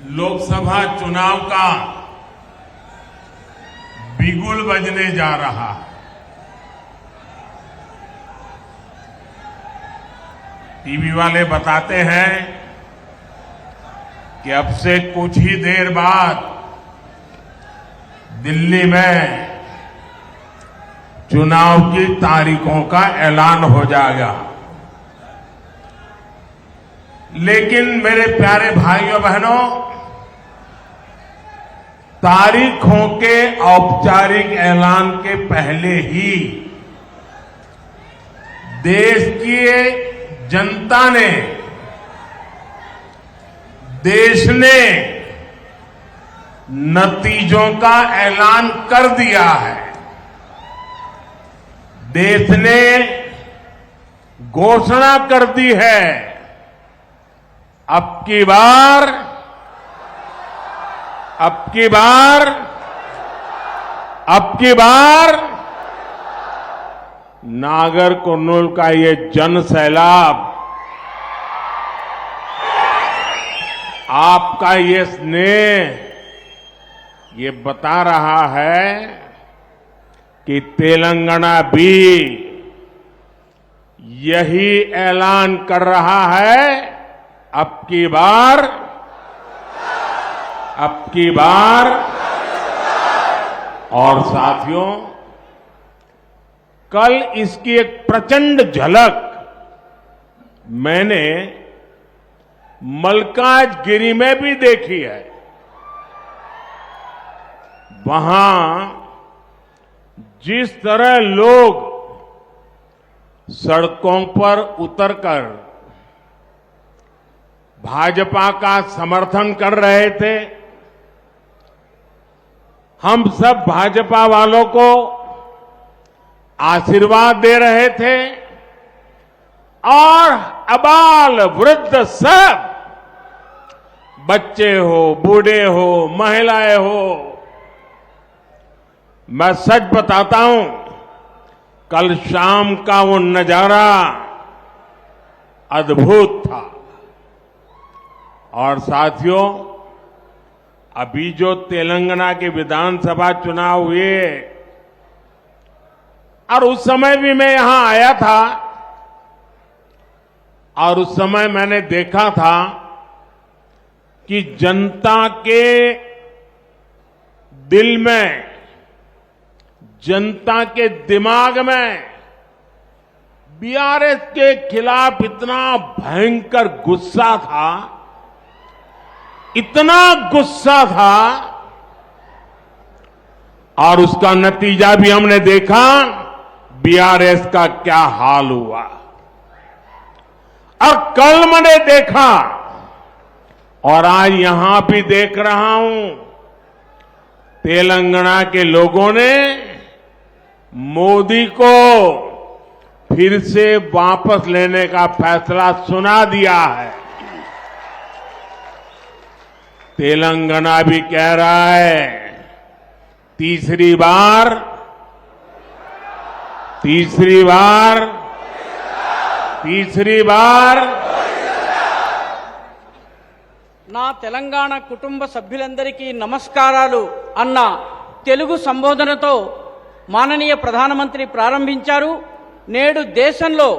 लोकसभा चुनाव का बिगुल बजने जा रहा है। टीवी वाले बताते हैं कि अब से कुछ ही देर बाद दिल्ली में चुनाव की तारीखों का ऐलान हो जाएगा। लेकिन मेरे प्यारे भाइयों बहनों, तारीखों के औपचारिक ऐलान के पहले ही देश की जनता ने, देश ने नतीजों का ऐलान कर दिया है। देश ने घोषणा कर दी है, अब की बार नागरकुर्नूल का ये जन सैलाब, आपका ये स्नेह, ये बता रहा है कि तेलंगाना भी यही ऐलान कर रहा है, अब की बार। और साथियों, कल इसकी एक प्रचंड झलक मैंने मल्काजगिरी में भी देखी है। वहां जिस तरह लोग सड़कों पर उतरकर भाजपा का समर्थन कर रहे थे, हम सब भाजपा वालों को आशीर्वाद दे रहे थे और अबाल वृद्ध सब, बच्चे हो, बूढ़े हो, महिलाएं हो, मैं सच बताता हूं, कल शाम का वो नजारा अद्भुत था। और साथियों, अभी जो तेलंगाना के विधानसभा चुनाव हुए, और उस समय भी मैं यहां आया था और उस समय मैंने देखा था कि जनता के दिल में, जनता के दिमाग में बीआरएस के खिलाफ इतना भयंकर गुस्सा था, इतना गुस्सा था, और उसका नतीजा भी हमने देखा, बीआरएस का क्या हाल हुआ। और कल मैंने देखा और आज यहां भी देख रहा हूं, तेलंगाना के लोगों ने मोदी को फिर से वापस लेने का फैसला सुना दिया है। तेलंगाना भी कह रहा है, तीसरी बार నా తెలంగాణ కుటుంబ సభ్యులందరికీ నమస్కారాలు అన్న తెలుగు సంబోధనతో మాననీయ ప్రధానమంత్రి ప్రారంభించారు. నేడు దేశంలో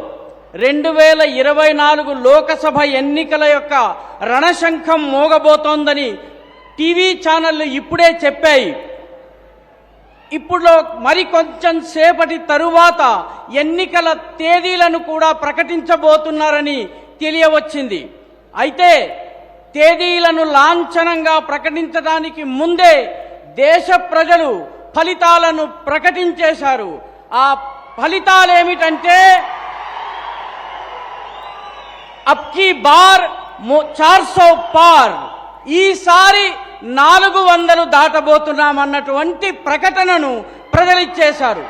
2024 లోకసభ ఎన్నికల యొక్క రణశంఖం మోగబోతోందని టీవీ ఛానళ్లు ఇప్పుడే చెప్పాయి. ఇప్పుడు మరి కొంచెం సేపటి తరువాత ఎన్నికల తేదీలను కూడా ప్రకటించబోతున్నారని తెలియవచ్చింది. అయితే తేదీలను లాంఛనంగా ప్రకటించడానికి ముందే దేశ ప్రజలు ఫలితాలను ప్రకటించేశారు. ఆ ఫలితాలు ఏమిటంటే, అబ్కి బార్ 400 పార్, ఈసారి 400 దాటబోతున్నామన్నటువంటి ప్రకటనను ప్రజలిచ్చేశారు.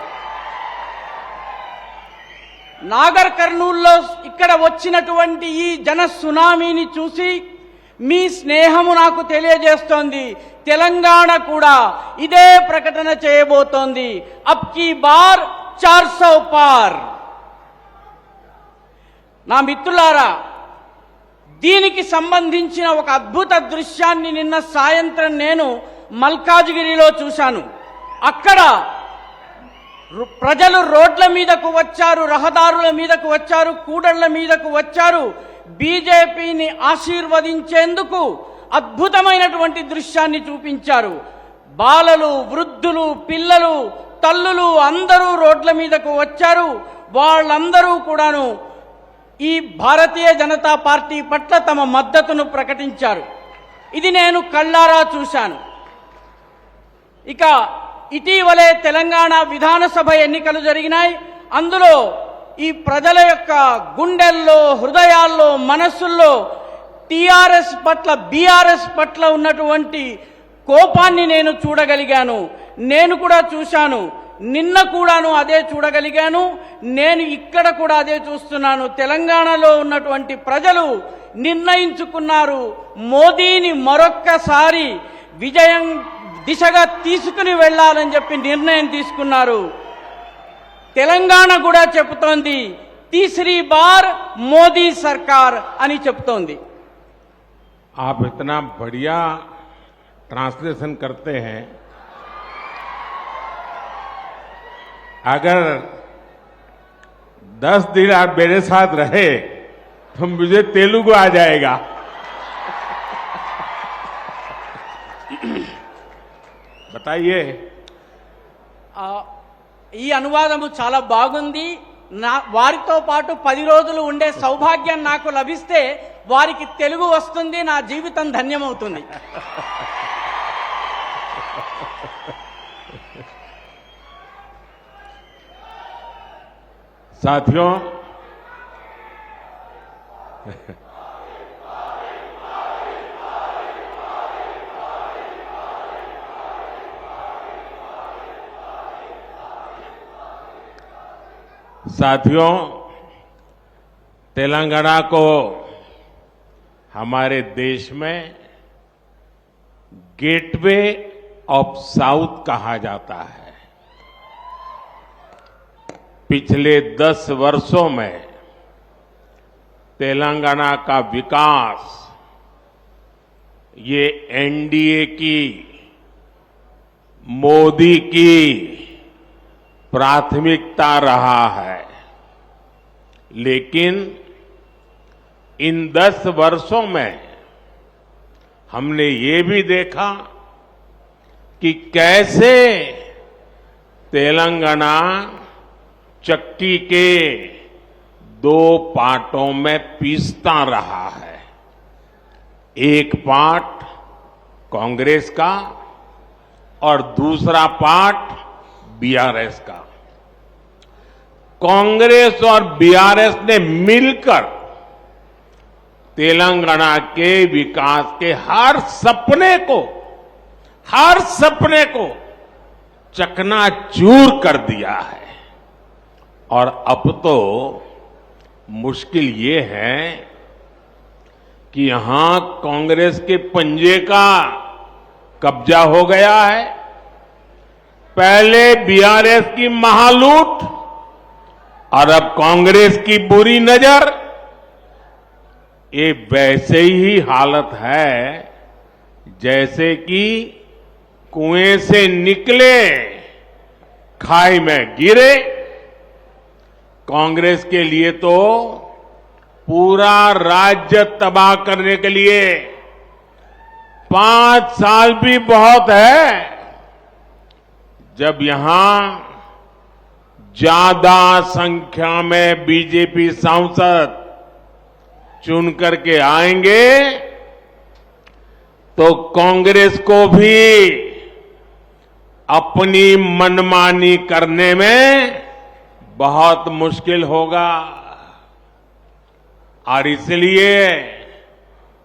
నాగర్ కర్నూల్లో ఇక్కడ వచ్చినటువంటి ఈ జన సునామీని చూసి మీ స్నేహము నాకు తెలియజేస్తోంది. తెలంగాణ కూడా ఇదే ప్రకటన చేయబోతోంది. అబ్కి బార్ 400 పార్. నా మిత్రులారా, దీనికి సంబంధించిన ఒక అద్భుత దృశ్యాన్ని నిన్న సాయంత్రం నేను మల్కాజ్గిరిలో చూశాను. అక్కడ ప్రజలు రోడ్ల మీదకు వచ్చారు, రహదారుల మీదకు వచ్చారు, కూడళ్ల మీదకు వచ్చారు. బీజేపీని ఆశీర్వదించేందుకు అద్భుతమైనటువంటి దృశ్యాన్ని చూపించారు. బాలలు, వృద్ధులు, పిల్లలు, తల్లులు అందరూ రోడ్ల మీదకు వచ్చారు. వాళ్ళందరూ కూడాను ఈ భారతీయ జనతా పార్టీ పట్ల తమ మద్దతును ప్రకటించారు. ఇది నేను కళ్ళారా చూశాను. ఇక ఇటీవలే తెలంగాణ విధానసభ ఎన్నికలు జరిగినాయి. అందులో ఈ ప్రజల యొక్క గుండెల్లో, హృదయాల్లో, మనస్సుల్లో టీఆర్ఎస్ పట్ల, బీఆర్ఎస్ పట్ల ఉన్నటువంటి కోపాన్ని నేను చూడగలిగాను. నేను కూడా చూశాను. నిన్న కూడాను అదే చూడగలిగాను. నేను ఇక్కడ కూడా అదే చూస్తున్నాను. తెలంగాణలో ఉన్నటువంటి ప్రజలు నిర్ణయించుకున్నారు, మోదీని మరొక్కసారి విజయం దిశగా తీసుకుని వెళ్ళాలని చెప్పి నిర్ణయం తీసుకున్నారు. తెలంగాణ కూడా చెబుతోంది తీసరీ బార్ మోదీ సర్కార్ అని చెబుతోంది. आप इतना बढ़िया ट्रांसलेशन करते हैं, अगर 10 दिन आप मेरे साथ रहे तो मुझे तेलुगु आ जाएगा. बताइए. ఈ అనువాదము చాలా బాగుంది. వారితో పాటు 10 రోజులు ఉండే సౌభాగ్యం నాకు లభిస్తే వారికి తెలుగు వస్తుంది, నా జీవితం ధన్యమవుతుంది. साथियों, तेलंगाना को हमारे देश में गेटवे ऑफ साउथ कहा जाता है. पिछले 10 वर्षों में तेलंगाना का विकास ये एनडीए की, मोदी की प्राथमिकता रहा है. लेकिन इन 10 वर्षों में हमने ये भी देखा कि कैसे तेलंगाना चक्की के 2 पार्टों में पीसता रहा है. एक पार्ट कांग्रेस का और दूसरा पार्ट बीआरएस का. कांग्रेस और बीआरएस ने मिलकर तेलंगाना के विकास के हर सपने को चकनाचूर कर दिया है. और अब तो मुश्किल ये है कि यहां कांग्रेस के पंजे का कब्जा हो गया है. पहले बीआरएस की महालूट और अब कांग्रेस की बुरी नजर. ये वैसे ही हालत है जैसे कि कुएं से निकले, खाई में गिरे. कांग्रेस के लिए तो पूरा राज्य तबाह करने के लिए 5 साल भी बहुत है. जब यहां ज्यादा संख्या में बीजेपी सांसद चुन करके आएंगे तो कांग्रेस को भी अपनी मनमानी करने में बहुत मुश्किल होगा. और इसलिए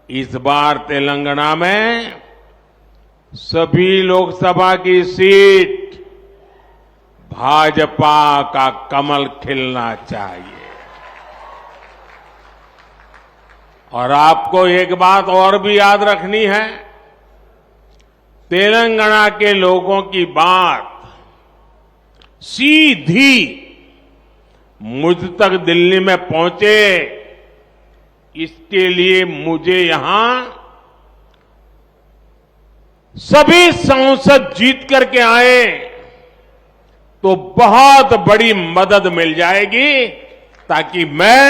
इस बार तेलंगाना में सभी लोकसभा की सीट भाजपा का कमल खिलना चाहिए. और आपको एक बात और भी याद रखनी है, तेलंगाना के लोगों की बात सीधी मुझ तक दिल्ली में पहुंचे, इसके लिए मुझे यहां सभी सांसद जीत करके आए तो बहुत बड़ी मदद मिल जाएगी ताकि मैं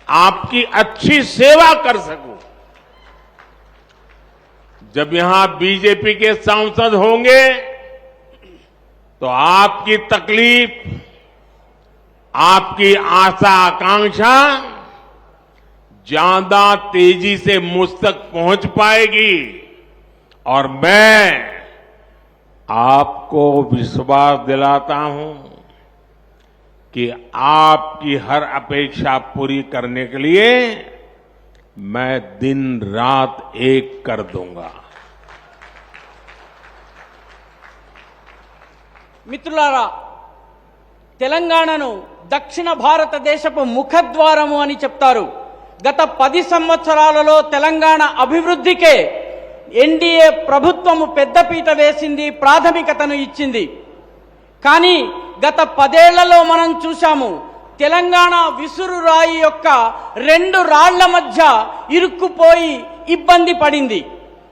आपकी अच्छी सेवा कर सकूं। जब यहां बीजेपी के सांसद होंगे तो आपकी तकलीफ, आपकी आशा आकांक्षा ज्यादा तेजी से मुझ तक पहुंच पाएगी और मैं आपको विश्वास दिलाता हूं कि आपकी हर अपेक्षा पूरी करने के लिए मैं दिन रात एक कर दूंगा। మిత్రులారా, తెలంగాణను దక్షిణ భారతదేశపు ముఖద్వారము అని చెప్తారు. గత 10 సంవత్సరాలలో తెలంగాణ అభివృద్ధికే ఎన్డీఏ ప్రభుత్వము పెద్దపీట వేసింది, ప్రాథమికతను ఇచ్చింది. కానీ గత 10 ఏళ్లలో మనం చూశాము, తెలంగాణ విసురురాయి యొక్క 2 రాళ్ల మధ్య ఇరుక్కుపోయి ఇబ్బంది పడింది.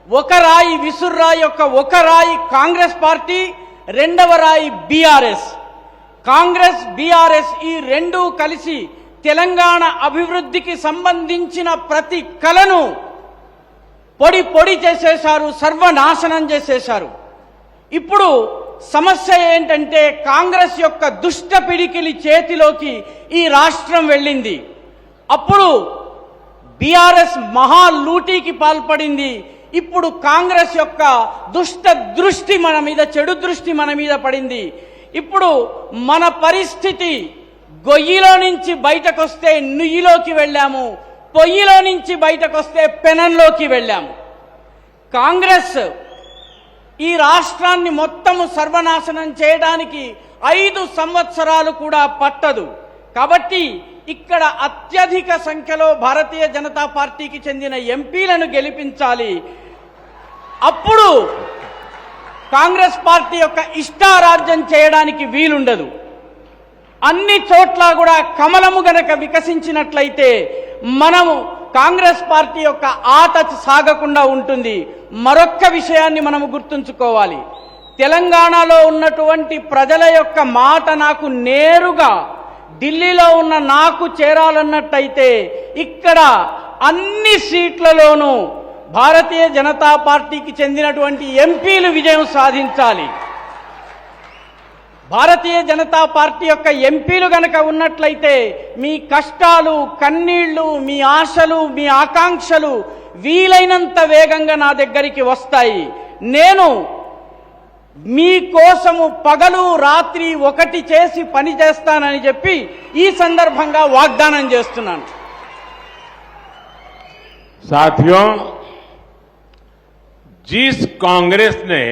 ఒక రాయి విసురురాయి యొక్క ఒక రాయి కాంగ్రెస్ పార్టీ, రెండవ రాయి బీఆర్ఎస్. కాంగ్రెస్ బీఆర్ఎస్ ఈ రెండూ కలిసి తెలంగాణ అభివృద్ధికి సంబంధించిన ప్రతి కలను పొడి పొడి చేసేశారు, సర్వనాశనం చేసేశారు. ఇప్పుడు సమస్య ఏంటంటే కాంగ్రెస్ యొక్క దుష్ట పిడికిలి చేతిలోకి ఈ రాష్ట్రం వెళ్ళింది. అప్పుడు బీఆర్ఎస్ మహా లూటీకి పాల్పడింది. ఇప్పుడు కాంగ్రెస్ యొక్క దుష్ట దృష్టి మన మీద, చెడు దృష్టి మన మీద పడింది. ఇప్పుడు మన పరిస్థితి గొయ్యిలో నుంచి బయటకొస్తే నుయ్యిలోకి వెళ్ళాము, పొయ్యిలో నుంచి బయటకొస్తే పెనంలోకి వెళ్ళాము. కాంగ్రెస్ ఈ రాష్ట్రాన్ని మొత్తము సర్వనాశనం చేయడానికి 5 సంవత్సరాలు కూడా పట్టదు. కాబట్టి ఇక్కడ అత్యధిక సంఖ్యలో భారతీయ జనతా పార్టీకి చెందిన ఎంపీలను గెలిపించాలి. అప్పుడు కాంగ్రెస్ పార్టీ యొక్క ఇష్టారాజ్యం చేయడానికి వీలుండదు. అన్ని చోట్ల కూడా కమలము గనక వికసించినట్లయితే మనము కాంగ్రెస్ పార్టీ యొక్క ఆట సాగకుండా ఉంటుంది. మరొక్క విషయాన్ని మనము గుర్తుంచుకోవాలి. తెలంగాణలో ఉన్నటువంటి ప్రజల యొక్క మాట నాకు నేరుగా ఢిల్లీలో ఉన్న నాకు చేరాలన్నట్టయితే ఇక్కడ అన్ని సీట్లలోనూ భారతీయ జనతా పార్టీకి చెందినటువంటి ఎంపీలు విజయం సాధించాలి. భారతీయ జనతా పార్టీ యొక్క ఎంపీలు గనక ఉన్నట్లయితే మీ కష్టాలు, కన్నీళ్లు, మీ ఆశలు, మీ ఆకాంక్షలు వీలైనంత వేగంగా నా దగ్గరికి వస్తాయి. నేను మీ కోసము పగలు రాత్రి ఒకటి చేసి పని చేస్తానని చెప్పి ఈ సందర్భంగా వాగ్దానం చేస్తున్నాను. साथियों, जिस कांग्रेस ने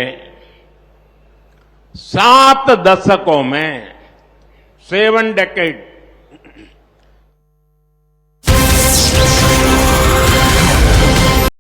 7 दशकों में 7 डेकेड